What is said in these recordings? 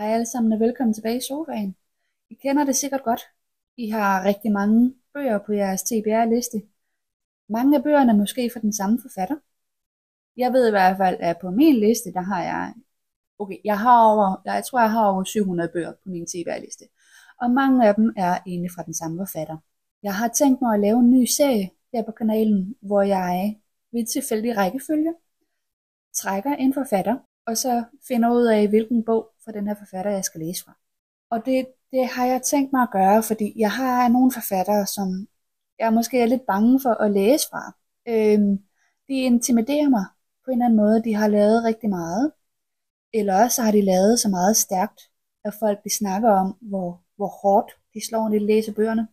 Hej alle sammen og velkommen tilbage i sofaen. I kender det sikkert godt. I har rigtig mange bøger på jeres TBR-liste. Mange af bøgerne er måske fra den samme forfatter. Jeg ved i hvert fald, at på min liste, der har jeg... Okay, jeg tror, jeg har over 700 bøger på min TBR-liste. Og mange af dem er egentlig fra den samme forfatter. Jeg har tænkt mig at lave en ny serie her på kanalen, hvor jeg ved tilfældig rækkefølge trækker en forfatter, og så finder ud af, hvilken bog fra den her forfatter, jeg skal læse fra. Og det har jeg tænkt mig at gøre, fordi jeg har nogle forfattere, som jeg måske er lidt bange for at læse fra. De intimiderer mig på en eller anden måde. De har lavet rigtig meget. Eller også har de lavet så meget stærkt, at folk de snakker om, hvor hårdt de slår, når de læser bøgerne.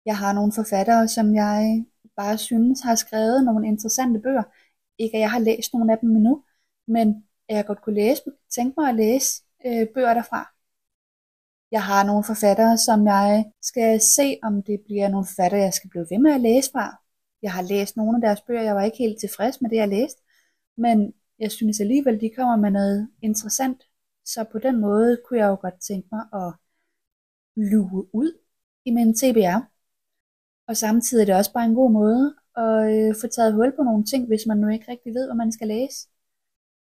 Jeg har nogle forfattere, som jeg bare synes har skrevet nogle interessante bøger. Ikke at jeg har læst nogle af dem endnu, men jeg godt kunne tænke mig at læse bøger derfra. Jeg har nogle forfattere, som jeg skal se, om det bliver nogle forfattere, jeg skal blive ved med at læse fra. Jeg har læst nogle af deres bøger, jeg var ikke helt tilfreds med det, jeg læste, men jeg synes alligevel, de kommer med noget interessant. Så på den måde kunne jeg jo godt tænke mig at luge ud i min TBR. Og samtidig er det også bare en god måde at få taget hul på nogle ting, hvis man nu ikke rigtig ved, hvad man skal læse.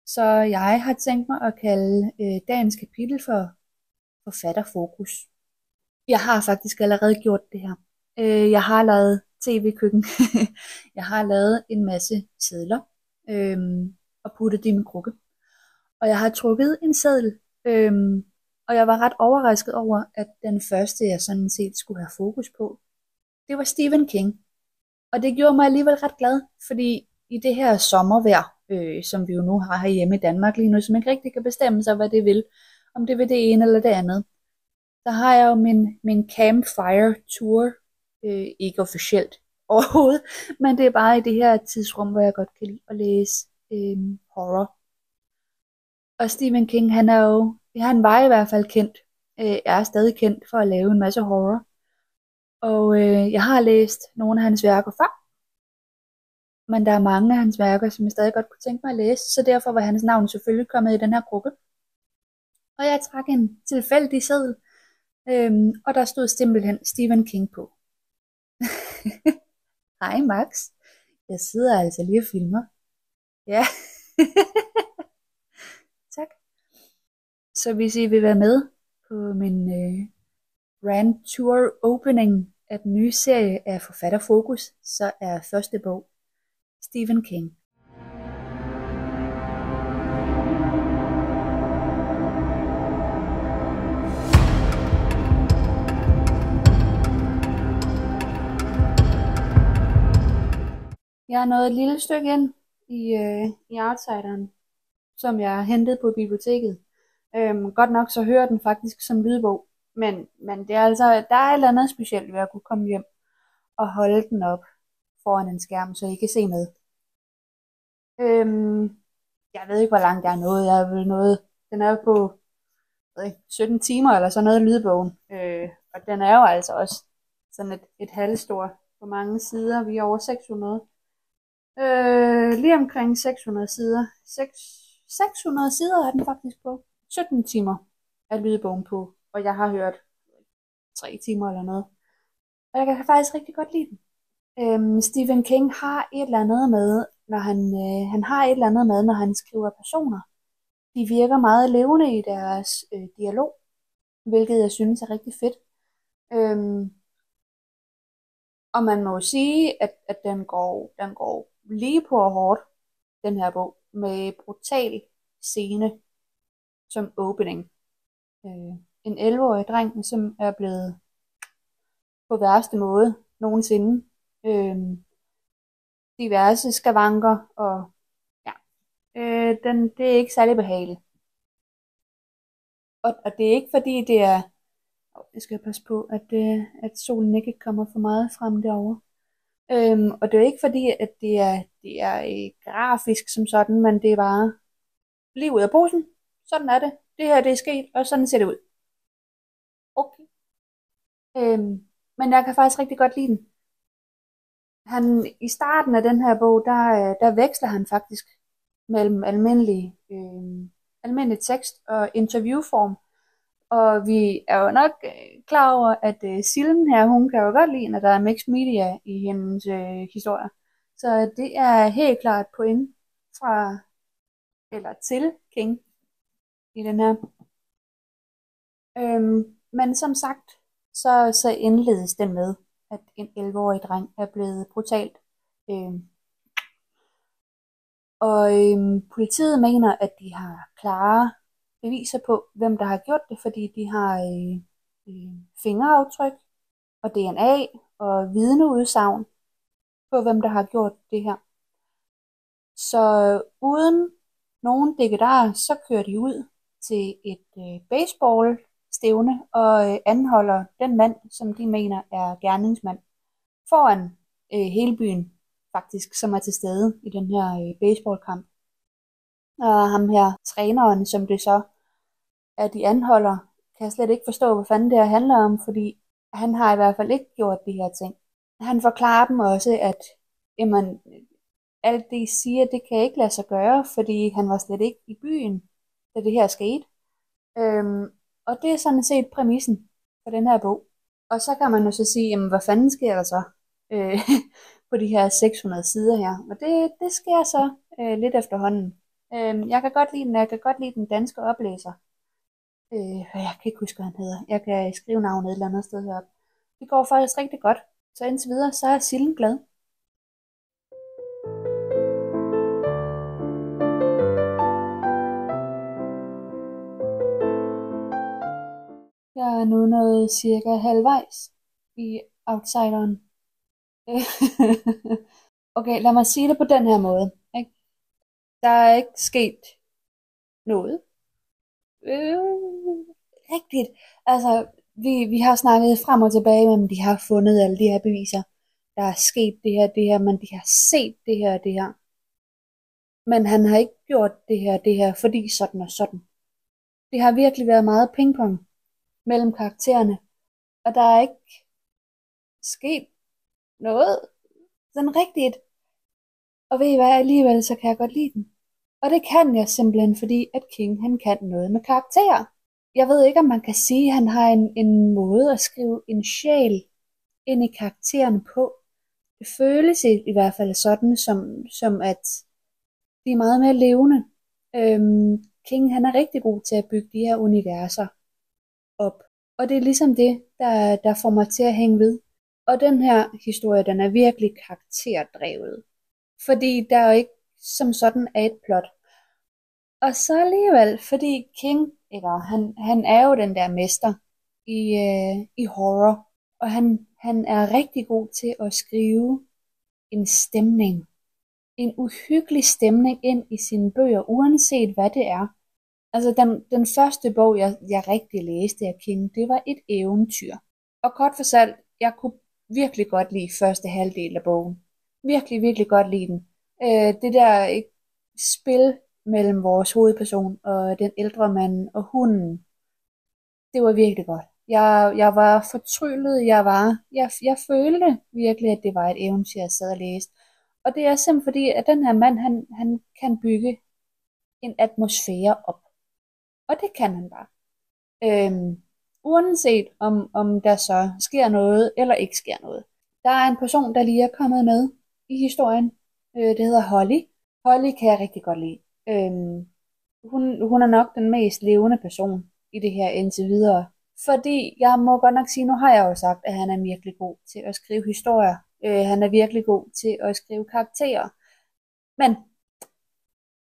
Så jeg har tænkt mig at kalde dagens kapitel for forfatterfokus. Jeg har faktisk allerede gjort det her. Jeg har lavet tv-køkken. Jeg har lavet en masse sedler og puttet det i min krukke. Og jeg har trukket en seddel. Og jeg var ret overrasket over, at den første, jeg sådan set skulle have fokus på, det var Stephen King. Og det gjorde mig alligevel ret glad, fordi i det her sommervejr, som vi jo nu har herhjemme i Danmark lige nu, som ikke rigtig kan bestemme sig, hvad det vil, om det vil det ene eller det andet, der har jeg jo min campfire tour, ikke officielt overhovedet, men det er bare i det her tidsrum, hvor jeg godt kan lide at læse horror. Og Stephen King, han var i hvert fald kendt, er stadig kendt for at lave en masse horror. Og jeg har læst nogle af hans værker før, men der er mange af hans værker, som jeg stadig godt kunne tænke mig at læse, så derfor var hans navn selvfølgelig kommet i den her gruppe. Og jeg trak en tilfældig seddel, og der stod simpelthen Stephen King på. Hej Max, jeg sidder altså lige og filmer. Ja, tak. Så hvis I vil være med på min Grand Tour opening af den nye serie af Forfatterfokus, så er første bog Stephen King. Jeg er nået et lille stykke ind i Outsideren, som jeg har hentet på biblioteket. Godt nok så hører den faktisk som lydbog, men det er altså, der er et eller andet specielt ved at kunne komme hjem og holde den op foran en skærm, så I kan se med. Jeg ved ikke, hvor langt jeg er nået. Jeg er vel nået, den er på 17 timer eller sådan noget lydbogen. Og den er jo altså også sådan et halvstor på mange sider. Vi er over 600. Lige omkring 600 sider. 600 sider er den faktisk på. 17 timer er lydbogen på, og jeg har hørt 3 timer eller noget. Og jeg kan faktisk rigtig godt lide den. Stephen King har et eller andet med, når han har et eller andet med, når han skriver personer. De virker meget levende i deres dialog, hvilket jeg synes er rigtig fedt. Og man må jo sige, at den går lige på hårdt, den her bog, med brutal scene som opening. En 11-årig dreng, som er blevet på værste måde nogensinde. Diverse skavanker, og ja, det er ikke særlig behageligt. Og det er ikke fordi det er, jeg skal passe på, at solen ikke kommer for meget frem derovre. Og det er ikke fordi, at det er grafisk som sådan, men det er bare lige ud af posen. Sådan er det. Det her det er sket, og sådan ser det ud. Okay. Men jeg kan faktisk rigtig godt lide den. I starten af den her bog, der veksler han faktisk mellem almindelig almindelig tekst og interviewform. Og vi er jo nok klar over, at Silden her, hun kan jo godt lide, at der er mixed media i hendes historier. Så det er helt klart et point fra, eller til King i den her. Men som sagt, så indledes den med, at en 11-årig dreng er blevet brutalt. Politiet mener, at de har klare beviser på, hvem der har gjort det, fordi de har fingeraftryk og DNA og vidneudsagn på, hvem der har gjort det her. Så uden nogen dikkedarer, så kører de ud til et baseballstævne og anholder den mand, som de mener er gerningsmand, foran hele byen faktisk, som er til stede i den her baseballkamp. Og ham her, træneren, som det så er, de anholder, kan jeg slet ikke forstå, hvad fanden det her handler om, fordi han har i hvert fald ikke gjort de her ting. Han forklarer dem også, at jamen, alt det I siger, det kan ikke lade sig gøre, fordi han var slet ikke i byen, da det her skete. Og det er sådan set præmissen for den her bog. Og så kan man jo så sige, jamen, hvad fanden sker der så på de her 600 sider her? Og det sker så lidt efterhånden. Jeg kan godt lide den, jeg kan godt lide den danske oplæser. Jeg kan ikke huske, hvad han hedder. Jeg kan skrive navnet et eller andet sted heroppe. Det går faktisk rigtig godt. Så indtil videre, så er Silden glad. Jeg er nu nået cirka halvvejs i Outsideren. Okay, lad mig sige det på den her måde. Ikke? Der er ikke sket noget. Rigtigt. Altså, vi har snakket frem og tilbage, men de har fundet alle de her beviser. Der er sket det her, men de har set det her. Men han har ikke gjort det her, fordi sådan og sådan. Det har virkelig været meget pingpong mellem karaktererne. Og der er ikke sket noget sådan rigtigt. Og ved I hvad, alligevel så kan jeg godt lide den. Og det kan jeg simpelthen, fordi at King, han kan noget med karakterer. Jeg ved ikke, om man kan sige, at han har en måde at skrive en sjæl ind i karaktererne på. Det føles i hvert fald sådan, som at de er meget mere levende. King, han er rigtig god til at bygge de her universer op. Og det er ligesom det, der får mig til at hænge ved. Og den her historie, den er virkelig karakterdrevet. Fordi der jo ikke som sådan er et plot. Og så alligevel, fordi King, han er jo den der mester i horror. Og han er rigtig god til at skrive en stemning. En uhyggelig stemning ind i sine bøger, uanset hvad det er. Altså den første bog, jeg rigtig læste af King, det var et eventyr. Og kort fortalt, jeg kunne virkelig godt lide første halvdel af bogen. Virkelig, virkelig godt lide den. Det der spil mellem vores hovedperson og den ældre mand og hunden, det var virkelig godt. Jeg var fortryllet, jeg følte virkelig, at det var et eventyr, jeg sad og læste. Og det er simpelthen fordi, at den her mand, han kan bygge en atmosfære op. Og det kan han bare. Uanset om der så sker noget, eller ikke sker noget. Der er en person, der lige er kommet med i historien. Det hedder Holly. Holly kan jeg rigtig godt lide. Hun er nok den mest levende person i det her indtil videre. Fordi jeg må godt nok sige, nu har jeg jo sagt, at han er virkelig god til at skrive historier. Han er virkelig god til at skrive karakterer. Men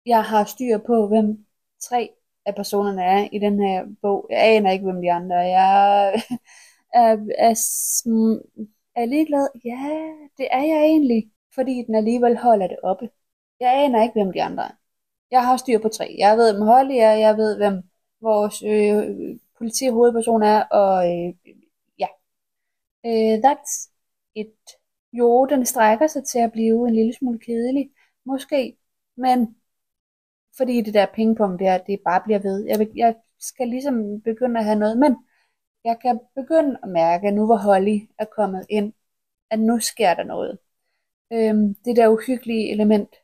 jeg har styr på, hvem 3 af personerne er i den her bog. Jeg aner ikke, hvem de andre er. Jeg er ligeglad. Ja, det er jeg egentlig. Fordi den alligevel holder det oppe. Jeg aner ikke, hvem de andre er. Jeg har styr på 3. Jeg ved, hvem Holly er. Jeg ved, hvem vores politihovedperson er. Og ja. That's it. Jo, den strækker sig til at blive en lille smule kedelig. Måske. Men fordi det der pingpong der, det bare bliver ved. Jeg skal ligesom begynde at have noget. Men jeg kan begynde at mærke, at nu hvor Holly er kommet ind, at nu sker der noget. Det der uhyggelige element,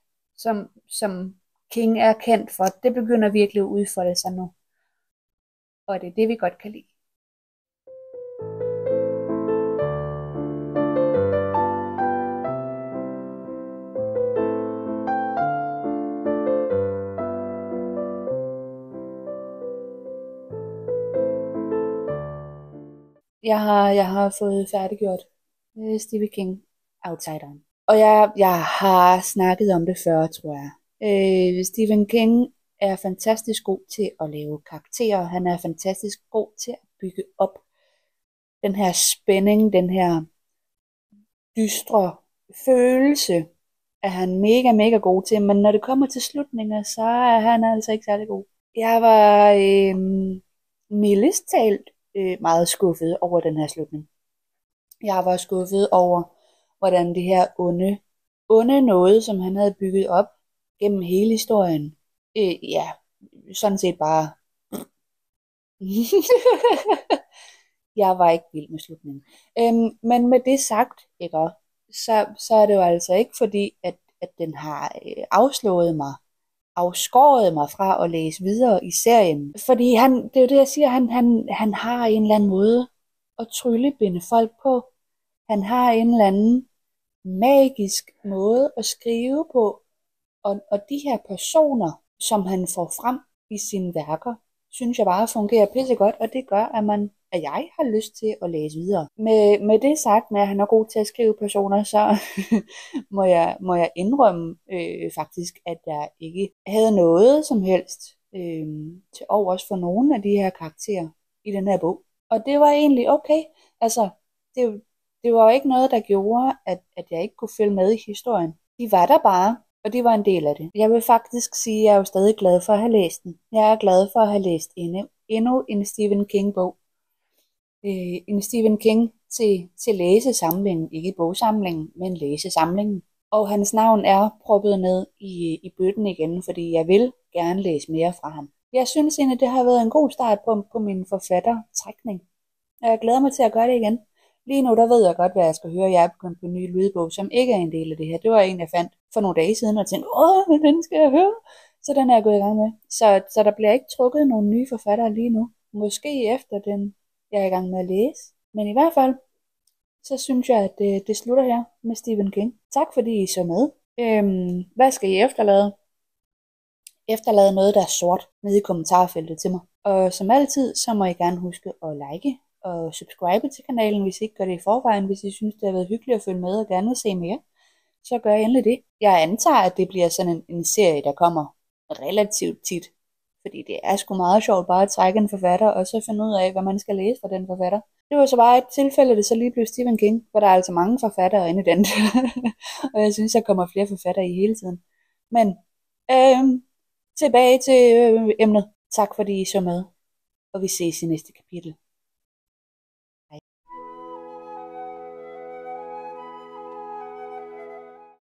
som King er kendt for, det begynder virkelig at udfolde sig nu. Og det er det, vi godt kan lide. Jeg har fået færdiggjort Stephen King Outsideren. Og jeg har snakket om det før, tror jeg. Stephen King er fantastisk god til at lave karakterer. Han er fantastisk god til at bygge op den her spænding, den her dystre følelse, er han mega, mega god til. Men når det kommer til slutninger, så er han altså ikke særlig god. Jeg var mildest talt meget skuffet over den her slutning. Jeg var skuffet over, hvordan det her onde noget, som han havde bygget op gennem hele historien, sådan set bare jeg var ikke vild med slutningen. Men med det sagt, ikke, så er det jo altså ikke fordi, at den har afskåret mig fra at læse videre i serien. Fordi det er jo det, jeg siger, han har en eller anden måde at tryllebinde folk på. Han har en eller anden magisk måde at skrive på. Og de her personer, som han får frem i sine værker, synes jeg bare fungerer pissegodt, og det gør, at jeg har lyst til at læse videre. Med det sagt, med at han er god til at skrive personer, så må jeg indrømme faktisk, at jeg ikke havde noget som helst til overs for nogen af de her karakterer i den her bog. Og det var egentlig okay. Altså, det var ikke noget, der gjorde, at jeg ikke kunne følge med i historien. De var der bare, og det var en del af det. Jeg vil faktisk sige, at jeg er jo stadig glad for at have læst den. Jeg er glad for at have læst endnu en Stephen King-bog. En Stephen King til læsesamlingen, ikke bogsamlingen, men læsesamlingen. Og hans navn er proppet ned i bøtten igen, fordi jeg vil gerne læse mere fra ham. Jeg synes egentlig, det har været en god start på min forfattertrækning. Jeg glæder mig til at gøre det igen. Lige nu, der ved jeg godt, hvad jeg skal høre. Jeg er begyndt på en ny lydbog, som ikke er en del af det her. Det var en, jeg fandt for nogle dage siden, og tænkte, den skal jeg høre. Så den er jeg gået i gang med. Så der bliver ikke trukket nogle nye forfattere lige nu. Måske efter den, jeg er i gang med at læse. Men i hvert fald, så synes jeg, at det slutter her med Stephen King. Tak fordi I så med. Hvad skal I efterlade? Efterlade noget, der er sort, nede i kommentarfeltet til mig. Og som altid, så må I gerne huske at like og subscribe til kanalen, hvis I ikke gør det i forvejen. Hvis I synes, det har været hyggeligt at følge med og gerne vil se mere, så gør endelig det. Jeg antager, at det bliver sådan en serie, der kommer relativt tit. Fordi det er sgu meget sjovt bare at trække en forfatter, og så finde ud af, hvad man skal læse fra den forfatter. Det var så bare et tilfælde, det så lige blev Stephen King, hvor der er altså mange forfattere inde i den. Og jeg synes, der kommer flere forfattere i hele tiden. Men tilbage til emnet. Tak fordi I så med, og vi ses i næste kapitel.